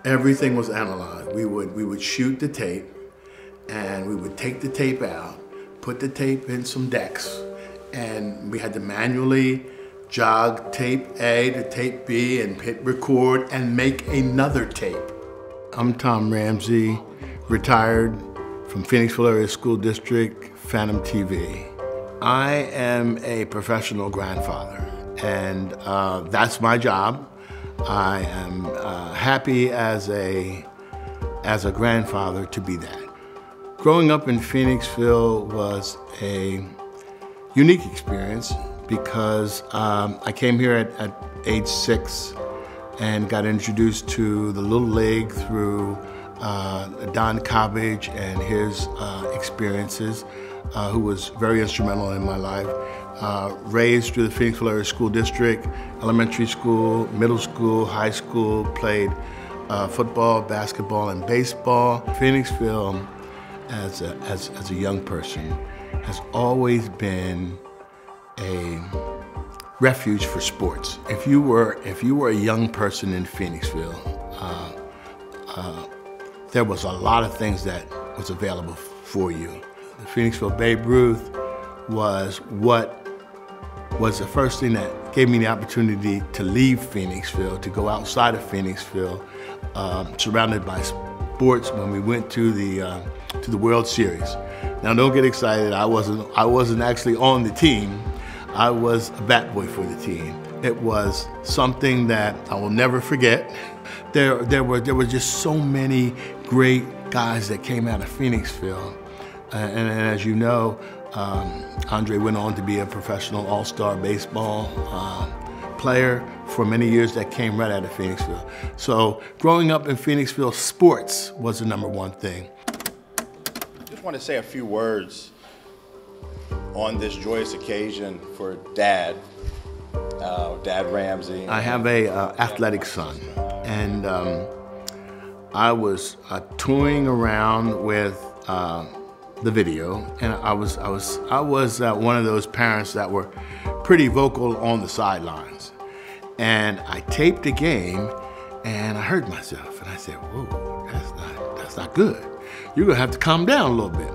Everything was analog. We would shoot the tape, and we would take the tape out, put the tape in some decks, and we had to manually jog tape A to tape B and hit record and make another tape. I'm Tom Ramsey, retired from Phoenixville Area School District, Phantom TV. I am a professional grandfather, and that's my job. I am happy as a grandfather to be that. Growing up in Phoenixville was a unique experience because I came here at age 6 and got introduced to the Little League through Don Cobbage and his experiences, who was very instrumental in my life. Raised through the Phoenixville Area School District, elementary school, middle school, high school, played football, basketball, and baseball. Phoenixville, as a young person, has always been a refuge for sports. If you were a young person in Phoenixville, there was a lot of things that was available for you. The Phoenixville Babe Ruth was the first thing that gave me the opportunity to leave Phoenixville, to go outside of Phoenixville, surrounded by sports when we went to the World Series. Now, don't get excited. I wasn't actually on the team. I was a bat boy for the team. It was something that I will never forget. There were just so many great guys that came out of Phoenixville, and as you know, Andre went on to be a professional all-star baseball player for many years that came right out of Phoenixville. So growing up in Phoenixville, sports was the #1 thing. Just want to say a few words on this joyous occasion for Dad Ramsey. I have a athletic son, and I was touring around with the video, and I was one of those parents that were pretty vocal on the sidelines. And I taped the game, and I heard myself, and I said, "Whoa, that's not good. You're gonna have to calm down a little bit."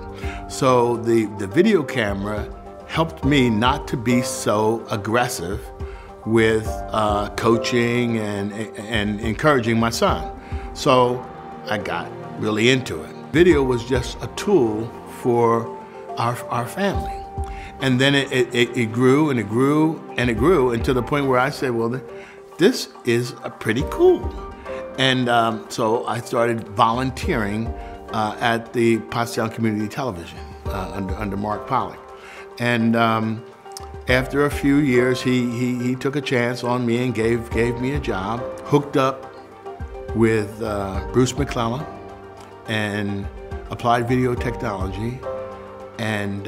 So the video camera helped me not to be so aggressive with coaching and encouraging my son. So I got really into it. Video was just a tool for our family. And then it grew and it grew and it grew, and to the point where I said, well, this is pretty cool. And so I started volunteering at the Pottstown Community Television under Mark Pollock. And after a few years, he took a chance on me and gave me a job. Hooked up with Bruce McClellan and applied video technology, and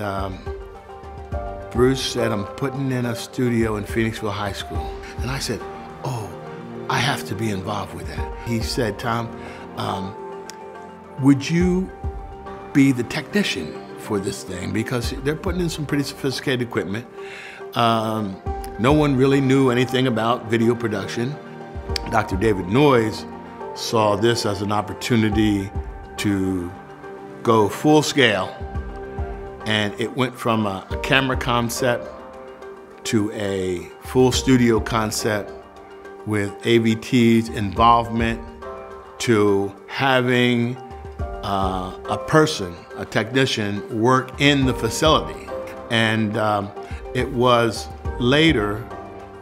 Bruce said, "I'm putting in a studio in Phoenixville High School." And I said, "Oh, I have to be involved with that." He said, "Tom, would you be the technician for this thing? Because they're putting in some pretty sophisticated equipment. No one really knew anything about video production." Dr. David Noyes saw this as an opportunity to go full scale, and it went from a camera concept to a full studio concept with AVT's involvement to having a person, a technician, work in the facility. And it was later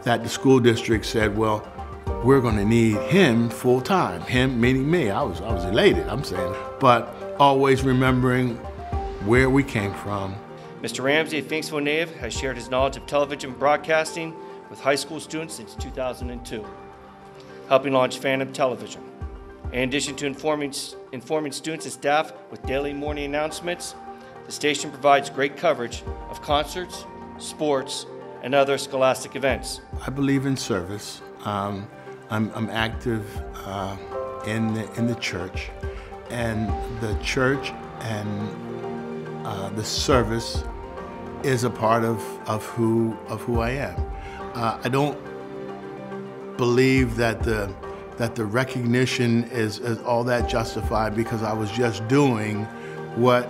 that the school district said, well, we're going to need him full time. Him meaning me. I was elated, I'm saying. But always remembering where we came from. Mr. Ramsey, a Phoenixville native, has shared his knowledge of television broadcasting with high school students since 2002, helping launch Phantom Television. In addition to informing students and staff with daily morning announcements, the station provides great coverage of concerts, sports, and other scholastic events. I believe in service. I'm active in the church, and the church and the service is a part of who I am. I don't believe that the that the recognition is all that justified because I was just doing what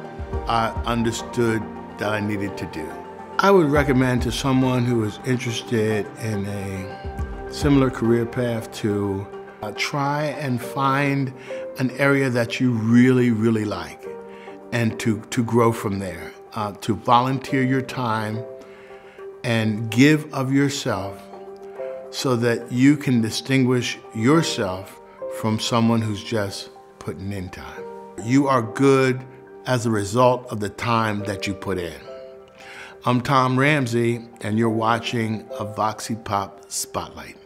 I understood that I needed to do. I would recommend to someone who is interested in a similar career path to try and find an area that you really, really like and to grow from there, to volunteer your time and give of yourself so that you can distinguish yourself from someone who's just putting in time. You are good as a result of the time that you put in. I'm Tom Ramsey, and you're watching a Voxy Pop Spotlight.